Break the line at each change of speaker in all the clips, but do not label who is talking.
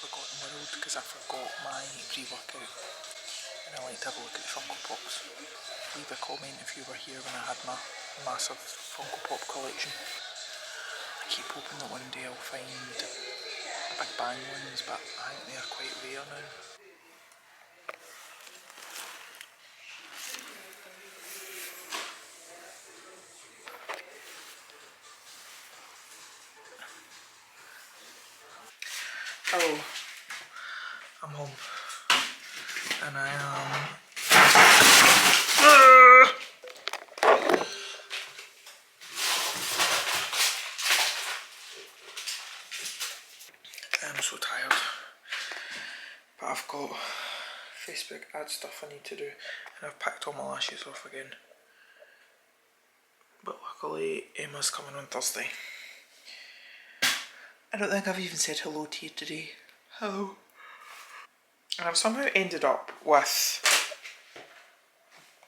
forgotten world because I forgot my pre-workout and I like to have a look at the Funko Pops. Leave a comment if you were here when I had my massive Funko Pop collection. I keep hoping that one day I'll find Big Bang ones, but I think they're quite rare now. Hello, I'm home and I am I'm so tired, but I've got Facebook ad stuff I need to do and I've packed all my lashes off again, but luckily Emma's coming on Thursday. I don't think I've even said hello to you today. Hello. And I've somehow ended up with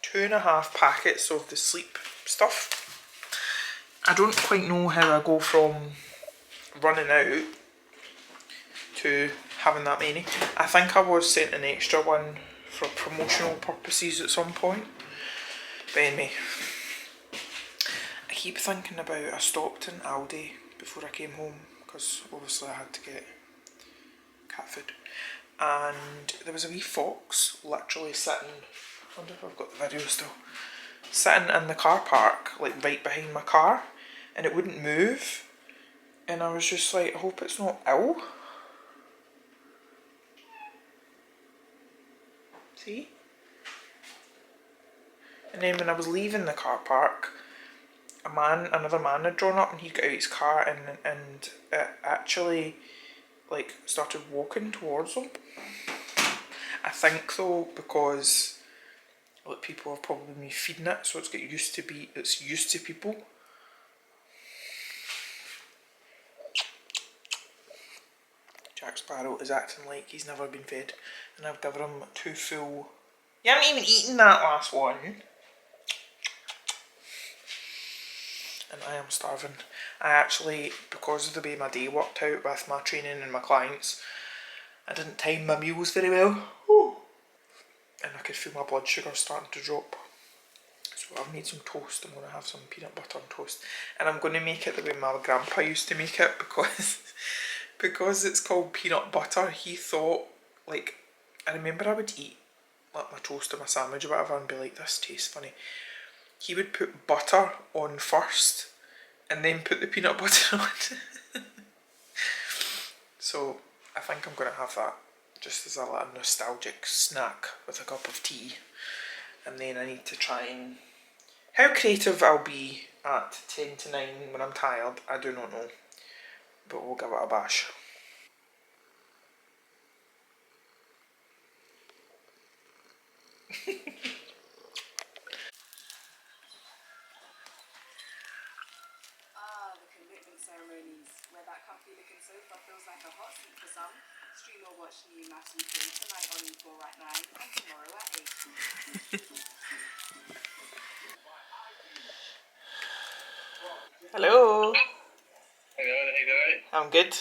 2.5 packets of the sleep stuff. I don't quite know how I go from running out to having that many. I think I was sent an extra one for promotional purposes at some point. But anyway, I keep thinking about I stopped in Aldi before I came home because obviously I had to get cat food. And there was a wee fox literally sitting, I wonder if I've got the video still, sitting in the car park, like right behind my car, and it wouldn't move. And I was just like, I hope it's not ill. See? And then when I was leaving the car park, another man had drawn up and he got out his car and it actually like started walking towards him. I think though because like people have probably been feeding it, so it's used to people. Jack Sparrow is acting like he's never been fed, and I've given him 2 full. You haven't even eaten that last one. And I am starving. I actually, because of the way my day worked out with my training and my clients, I didn't time my meals very well. Ooh. And I could feel my blood sugar starting to drop. So I've made some toast. I'm going to have some peanut butter on toast. And I'm going to make it the way my grandpa used to make it because it's called peanut butter. He thought, like, I remember I would eat like my toast or my sandwich or whatever and be like, this tastes funny. He would put butter on first and then put the peanut butter on. So I think I'm going to have that just as a little nostalgic snack with a cup of tea. And then I need to try and... How creative I'll be at 10 to 9 when I'm tired, I do not know. But we'll give it a bash.
Ceremonies where that comfy looking sofa feels like a hot seat for some. Stream or watch new Melanie tonight on E4 at 9 and tomorrow at 8.
Hello.
Hello, how you doing?
I'm good.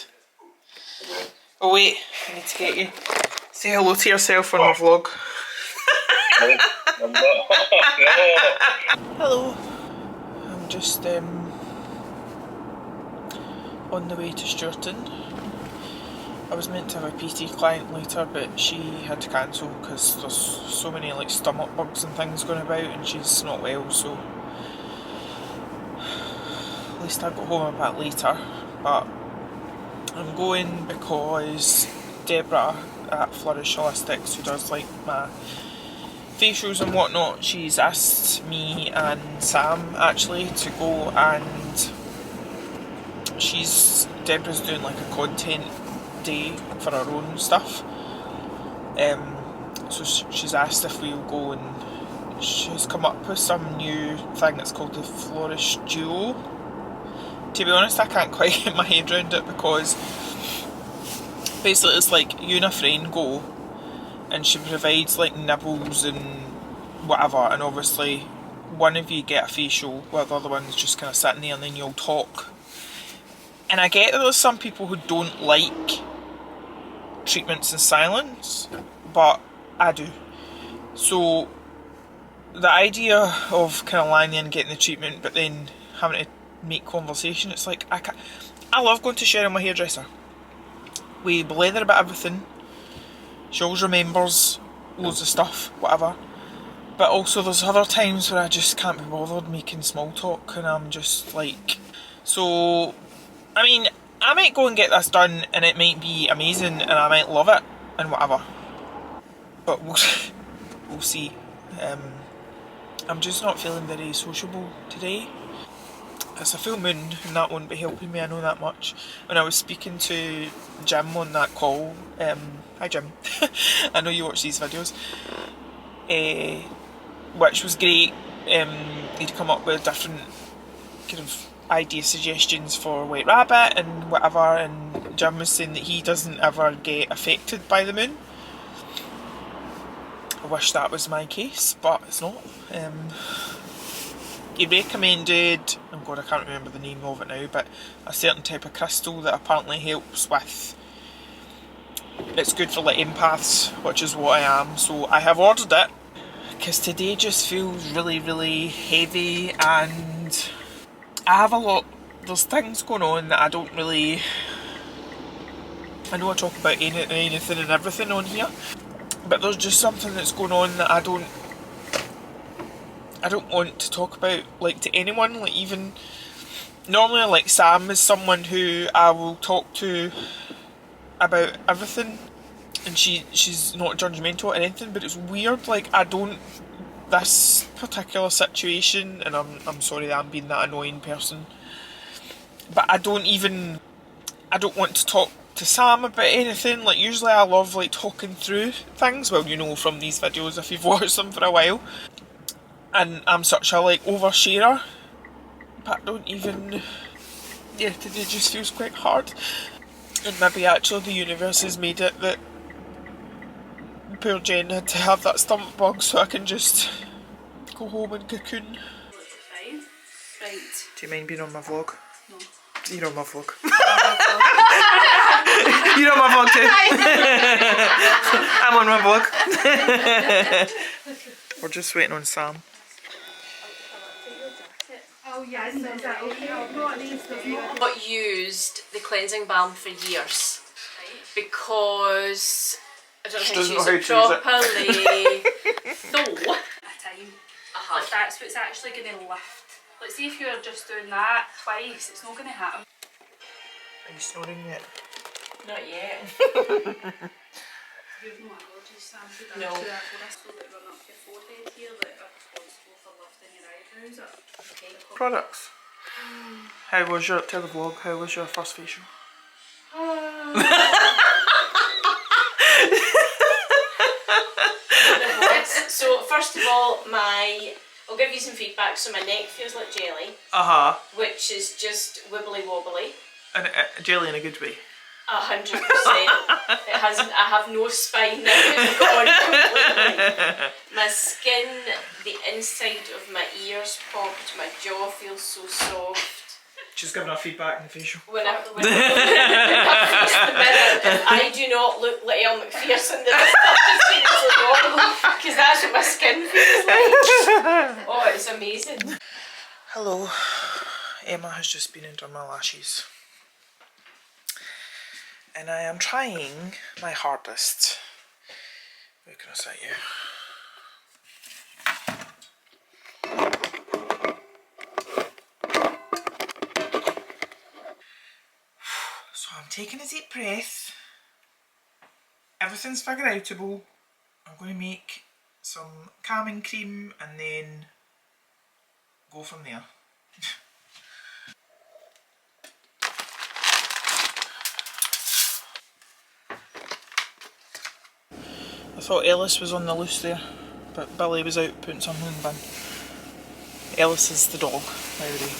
Oh wait, I need to get you. Say hello to yourself on my vlog.
I'm not. No.
Hello. I'm just on the way to Sturton. I was meant to have a PT client later, but she had to cancel because there's so many like stomach bugs and things going about and she's not well, so at least I got home a bit later. But I'm going because Deborah at Flourish Holistics, who does like my facials and whatnot, she's asked me and Sam actually to go, and Deborah's doing like a content day for her own stuff, so she's asked if we'll go, and she's come up with some new thing that's called the Flourish Duo. To be honest, I can't quite get my head around it because basically it's like you and a friend go and she provides like nibbles and whatever, and obviously one of you get a facial while the other one's just kind of sitting there, and then you'll talk. And I get that there's some people who don't like treatments in silence, but I do. So the idea of kind of lying there and getting the treatment but then having to make conversation, it's like I love going to Cheryl, my hairdresser. We blether about everything. She always remembers loads of stuff, whatever. But also there's other times where I just can't be bothered making small talk, and I'm just like... So, I mean, I might go and get this done and it might be amazing and I might love it and whatever. But we'll see. I'm just not feeling very sociable today. It's a full moon and that won't be helping me, I know that much. When I was speaking to Jim on that call, hi Jim, I know you watch these videos, which was great. He'd come up with different kind of idea suggestions for White Rabbit and whatever, and Jim was saying that he doesn't ever get affected by the moon. I wish that was my case, but it's not. He recommended, oh god, I can't remember the name of it now, but a certain type of crystal that apparently helps with, it's good for like empaths, which is what I am, so I have ordered it, because today just feels really, really heavy, and I have a lot, there's things going on that I don't really, I know I talk about anything and everything on here, but there's just something that's going on that I don't want to talk about, like, to anyone, like, even normally, like, Sam is someone who I will talk to about everything, and she's not judgmental or anything, but it's weird, like, this particular situation, and I'm sorry that I'm being that annoying person, but I don't want to talk to Sam about anything. Like, usually I love, like, talking through things, well, you know from these videos if you've watched them for a while. And I'm such a, like, oversharer, but I don't even, yeah, today just feels quite hard. And maybe actually the universe has made it that poor Jen had to have that stomach bug so I can just go home and cocoon.
Right.
Do you mind being on my vlog?
No.
You're on my vlog. You're on my vlog too. I'm on my vlog. We're just waiting on Sam.
Oh yeah, is that okay?
Not used the cleansing balm for years because I don't think I use it properly. Though,
Like that's what's actually going to lift. Let's see if you're just doing that twice, it's not going to happen.
Are you snoring yet?
not yet.
You've no allergies, Sam, to that?
No.
To that cholesterol that run up your forehead here that are responsible for lifting your eyebrows up? Okay.
Products. How was your, tell the vlog, how was your first facial?
So first of all, I'll give you some feedback. So my neck feels like jelly, which is just wibbly wobbly.
And jelly in a good way.
100%. It hasn't. I have no spine now. It's gone completely. My skin, the inside of my ears popped. My jaw feels so soft.
She's giving her feedback in the facial.
When I face the mirror, if I do not look like Elle McPherson, then it's seriously wrong, because that's what my skin feels like. Oh, it's amazing.
Hello. Emma has just been and done my lashes. And I am trying my hardest. Where can I say you? So I'm taking a deep breath. Everything's figure outable. I'm going to make some calming cream and then go from there. I thought Ellis was on the loose there, but Billy was out putting something in the bin. Ellis is the dog, by the way.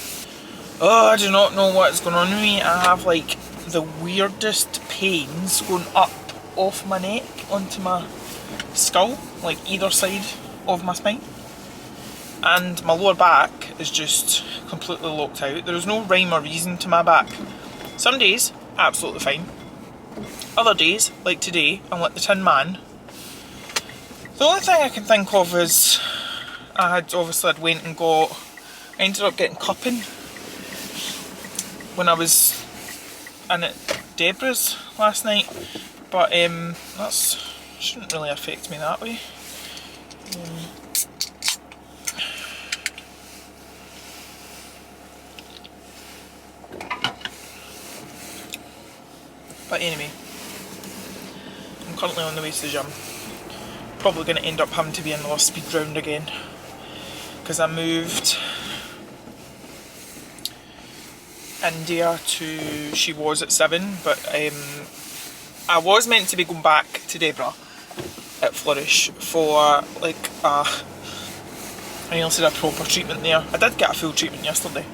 Oh, I do not know what is going on with me. I have like the weirdest pains going up off my neck onto my skull, like either side of my spine. And my lower back is just completely locked out. There is no rhyme or reason to my back. Some days, absolutely fine. other days, like today, I'm like the Tin Man. The only thing I can think of is I ended up getting cupping when I was in at Deborah's last night, but that shouldn't really affect me that way. But anyway, I'm currently on the way to the gym. Probably going to end up having to be in the speed round again because I moved India to, she was at 7, but I was meant to be going back to Deborah at Flourish for like I nearly said a proper treatment there. I did get a full treatment yesterday,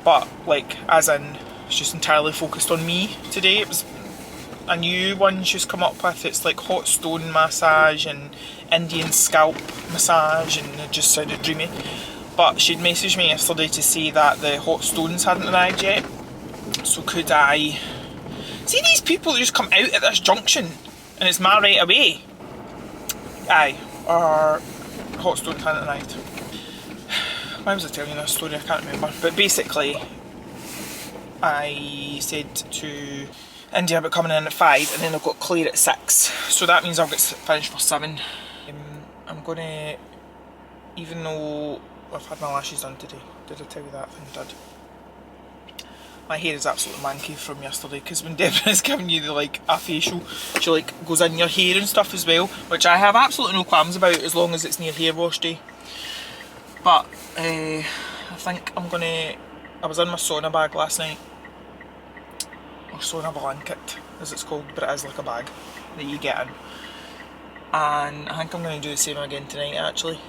but like as in it's just entirely focused on me today. It was a new one she's come up with. It's like hot stone massage and Indian scalp massage, and it just sounded dreamy. But she'd messaged me yesterday to say that the hot stones hadn't arrived yet. So could I see these people that just come out at this junction and it's my right away? Aye, our hot stones hadn't arrived. Why was I telling you this story? I can't remember. But basically, I said to India about coming in at 5 and then I've got clear at 6. So that means I'll get finished for 7. I'm gonna, even though I've had my lashes done today, did I tell you that? I think I did. My hair is absolutely manky from yesterday because when Deborah's giving you the like a facial, she like goes in your hair and stuff as well, which I have absolutely no qualms about as long as it's near hair wash day. But I think I'm gonna, I was in my sauna bag last night, or sauna blanket as it's called, but it is like a bag that you get in, and I think I'm going to do the same again tonight actually.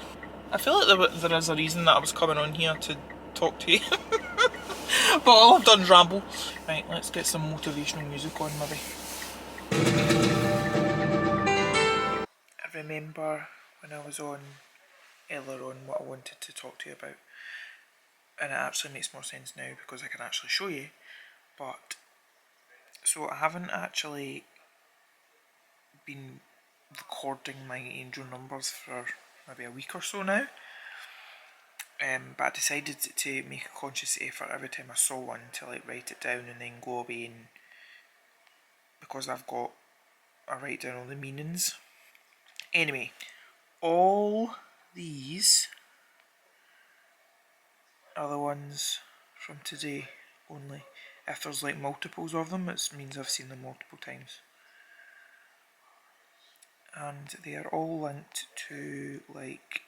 I feel like there is a reason that I was coming on here to talk to you. But all I've done is ramble. Right, let's get some motivational music on maybe. I remember when I was on earlier on what I wanted to talk to you about, and it actually makes more sense now because I can actually show you. But so I haven't actually been recording my angel numbers for maybe a week or so now, but I decided to make a conscious effort every time I saw one to like write it down and then go away, and because I write down all the meanings. Anyway, all these are the ones from today only. If there's like multiples of them, it means I've seen them multiple times. And they are all linked to like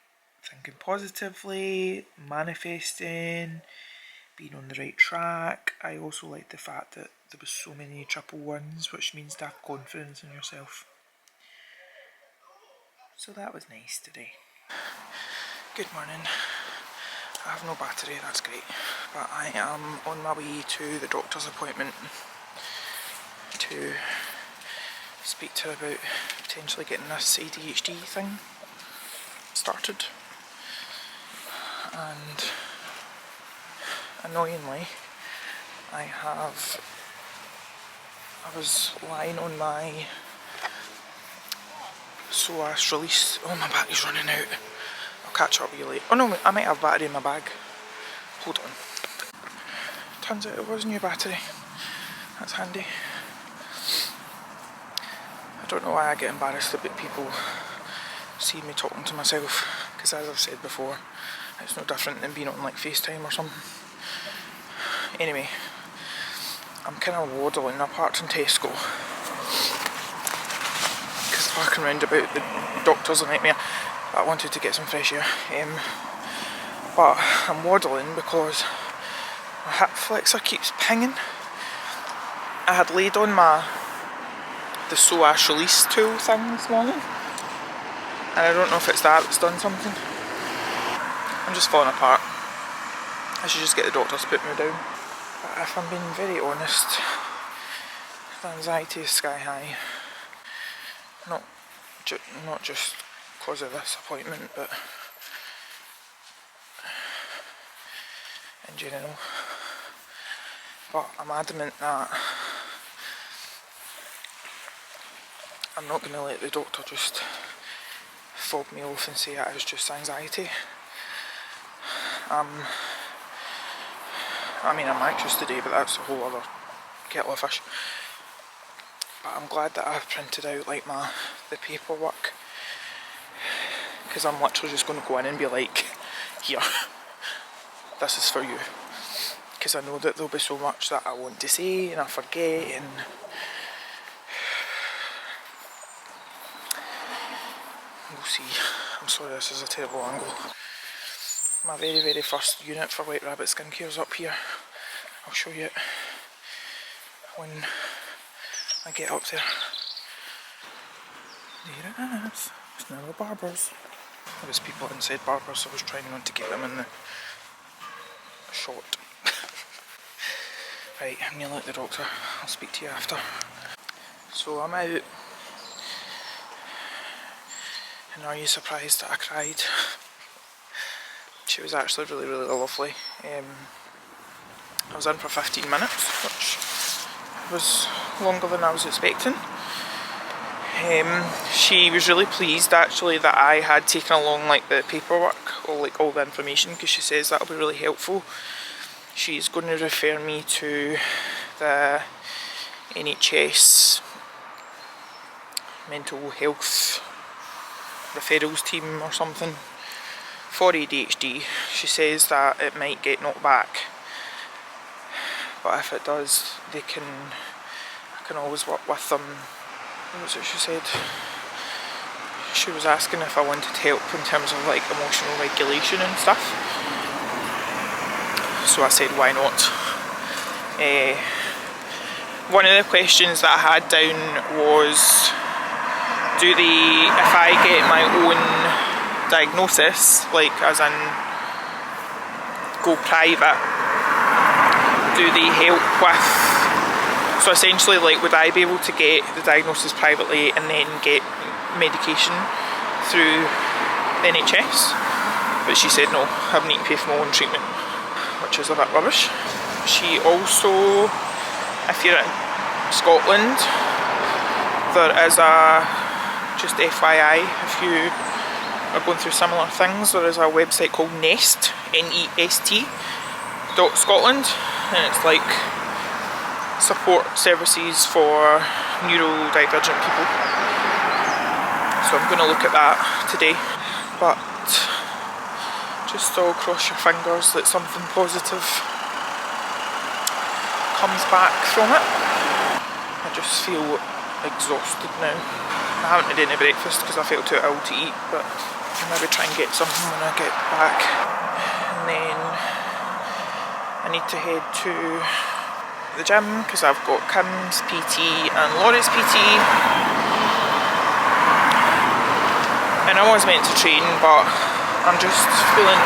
thinking positively, manifesting, being on the right track. I also like the fact that there was so many triple ones, which means to have confidence in yourself. So that was nice today. Good morning. I have no battery, that's great. But I am on my way to the doctor's appointment to speak to her about potentially getting this ADHD thing started. And annoyingly, I was lying on my SOAS release. Oh, my battery's running out. I'll catch up with you later. Oh no, I might have battery in my bag. Hold on. Turns out it was a new battery. That's handy. I don't know why I get embarrassed about people seeing me talking to myself, because as I've said before, it's no different than being on like FaceTime or something. Anyway, I'm kind of waddling apart from Tesco because parking round about the doctor's a nightmare. I wanted to get some fresh air, but I'm waddling because my hip flexor keeps pinging. I had laid on the SOAS release tool thing this morning, and I don't know if it's that's done something. I'm just falling apart. I should just get the doctor to put me down. But if I'm being very honest, the anxiety is sky high. Not just because of this appointment, but in general. But I'm adamant that I'm not going to let the doctor just fob me off and say it was just anxiety. I mean, I'm anxious today, but that's a whole other kettle of fish. But I'm glad that I've printed out like the paperwork, because I'm literally just going to go in and be like, here, this is for you. Because I know that there'll be so much that I want to say and I forget, and we'll see. I'm sorry, this is a terrible angle. My very, very first unit for Whiterabbitskincareuk is up here. I'll show you it when I get up there. There it is. It's now the barbers. There was people inside barbers, so I was trying not to get them in the shot. Right, I'm nearly at the doctor. I'll speak to you after. So I'm out. And are you surprised that I cried? She was actually really, really lovely. I was in for 15 minutes, which was longer than I was expecting. She was really pleased actually that I had taken along like the paperwork or like all the information, because she says that'll be really helpful. She's going to refer me to the NHS mental health referrals team or something for ADHD. She says that it might get knocked back, but if it does, I can always work with them. What was it she said? She was asking if I wanted help in terms of like emotional regulation and stuff. So I said, why not? One of the questions that I had down was, if I get my own diagnosis, like as in go private, do they help with, so essentially like would I be able to get the diagnosis privately and then get medication through the NHS? But she said no, I need to pay for my own treatment, which is a bit rubbish. She also, if you're in Scotland, there is just FYI, if you are going through similar things, there is a website called Nest, NEST.Scotland, and it's like support services for neurodivergent people. So I'm going to look at that today, but just all cross your fingers that something positive comes back from it. I just feel exhausted now. I haven't had any breakfast because I felt too ill to eat, but I'll maybe try and get something when I get back. And then I need to head to the gym because I've got Kim's PT and Laurie's PT. And I was meant to train, but I'm just feeling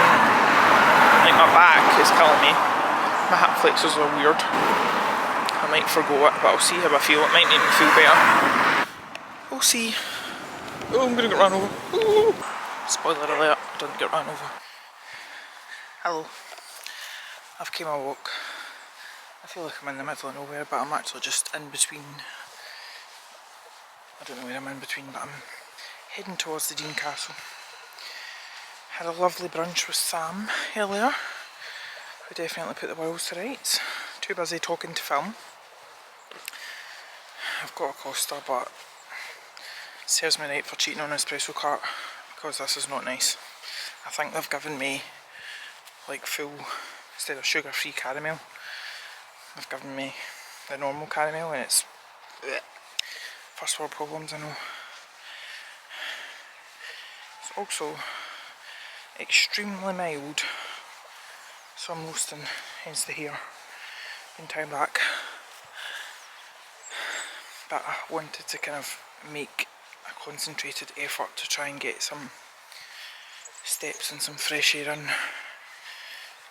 like my back is killing me. My hip flexors are weird. I might forgo it, but I'll see how I feel. It might make me feel better. We'll see. Oh, I'm gonna get run over. Ooh. Spoiler alert, I didn't get run over. Hello. I've came a walk. I feel like I'm in the middle of nowhere, but I'm actually just in between. I don't know where I'm in between, but I'm heading towards the Dean Castle. Had a lovely brunch with Sam earlier. We definitely put the world to rights. Too busy talking to film. I've got a Costa, but it serves me right for cheating on espresso cart, because this is not nice. I think they've given me like full, instead of sugar-free caramel, they've given me the normal caramel, and it's first world problems, I know. It's also extremely mild, so I'm roasting, hence the hair, in time back. But I wanted to kind of make a concentrated effort to try and get some steps and some fresh air in,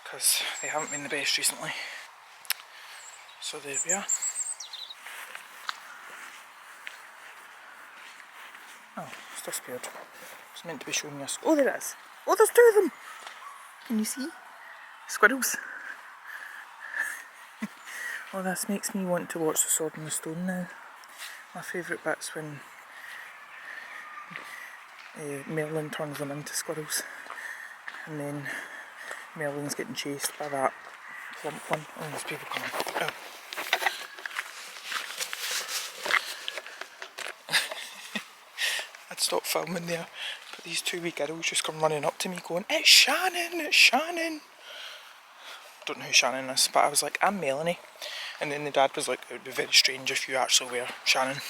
because they haven't been the best recently. So there we are. Oh, it's disappeared. It's meant to be showing us. Oh, there it is. Oh, there's two of them. Can you see? Squirrels. Oh, this makes me want to watch The Sword in the Stone now. My favourite bit's when Merlin turns them into squirrels, and then Merlin's getting chased by that plump one. Oh, there's people coming. Oh. I'd stopped filming there, but these two wee girls just come running up to me going, "It's Shannon, it's Shannon." Don't know who Shannon is, but I was like, "I'm Melanie." And then the dad was like, "It would be very strange if you actually were Shannon."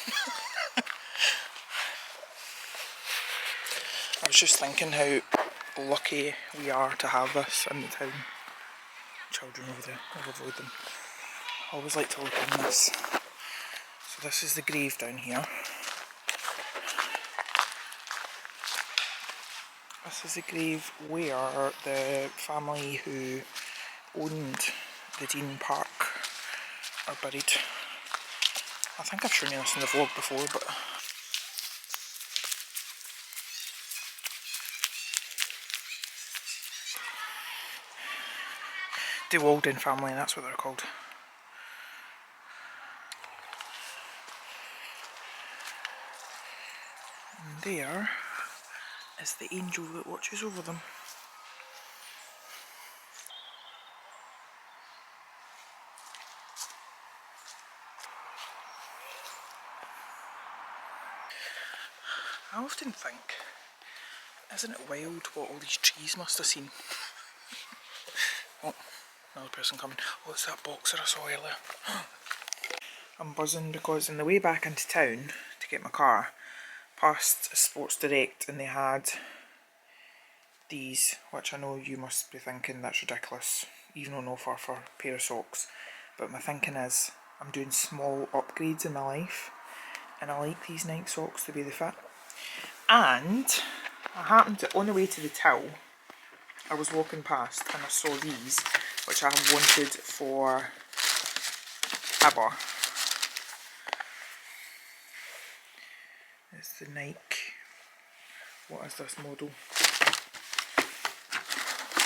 I was just thinking how lucky we are to have this in the town. Children over there, I'll avoid them. I always like to look in this. So this is the grave down here. This is the grave where the family who owned the Dean Park are buried. I think I've shown you this in the vlog before, but the Walden family, that's what they're called. And there is the angel that watches over them. I often think, isn't it wild what all these trees must have seen? Oh, another person coming. Oh, it's that boxer I saw earlier. I'm buzzing because on the way back into town to get my car, past Sports Direct, and they had these, which I know you must be thinking that's ridiculous, even on offer for a pair of socks. But my thinking is, I'm doing small upgrades in my life, and I like these Nike socks to be the fit. And I happened to, on the way to the till, I was walking past and I saw these, which I have wanted for ever. It's the Nike, what is this model?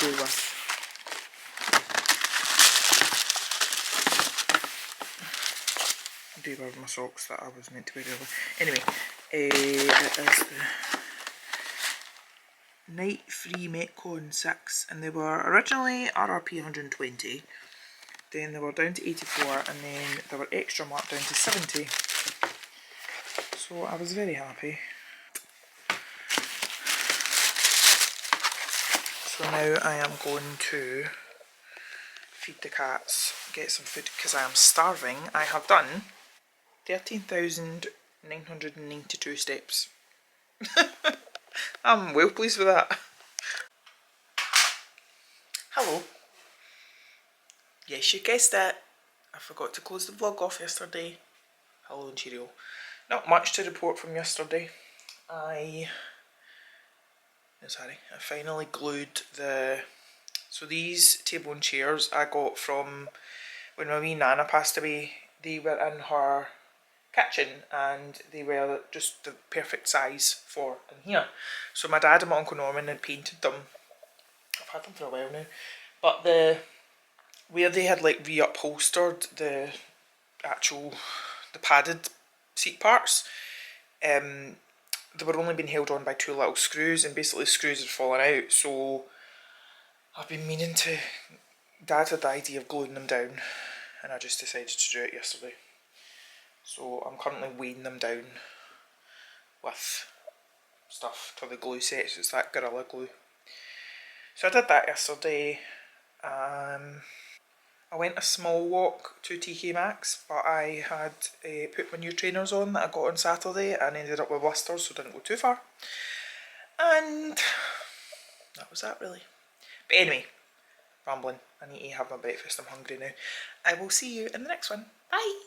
Go with. I do wear my socks that I was meant to wear earlier. Anyway, it is the Night Free Metcon 6, and they were originally RRP 120, then they were down to 84, and then they were extra marked down to 70. So I was very happy. So now I am going to feed the cats, get some food because I am starving. I have done 13,992 steps. I'm well pleased with that. Hello. Yes, you guessed it. I forgot to close the vlog off yesterday. Hello and cheerio. Not much to report from yesterday. I finally glued so these table and chairs I got from when my wee Nana passed away. They were in her kitchen and they were just the perfect size for in here. So my dad and my Uncle Norman had painted them. I've had them for a while now. But where they had like re-upholstered the padded seat parts, they were only being held on by two little screws, and basically the screws had fallen out. So I've been meaning to, Dad had the idea of gluing them down, and I just decided to do it yesterday. So I'm currently weighing them down with stuff till the glue sets. It's that Gorilla Glue. So I did that yesterday. I went a small walk to TK Maxx, but I had put my new trainers on that I got on Saturday and ended up with blisters, so didn't go too far. And that was that really. But anyway, rambling. I need to have my breakfast. I'm hungry now. I will see you in the next one. Bye!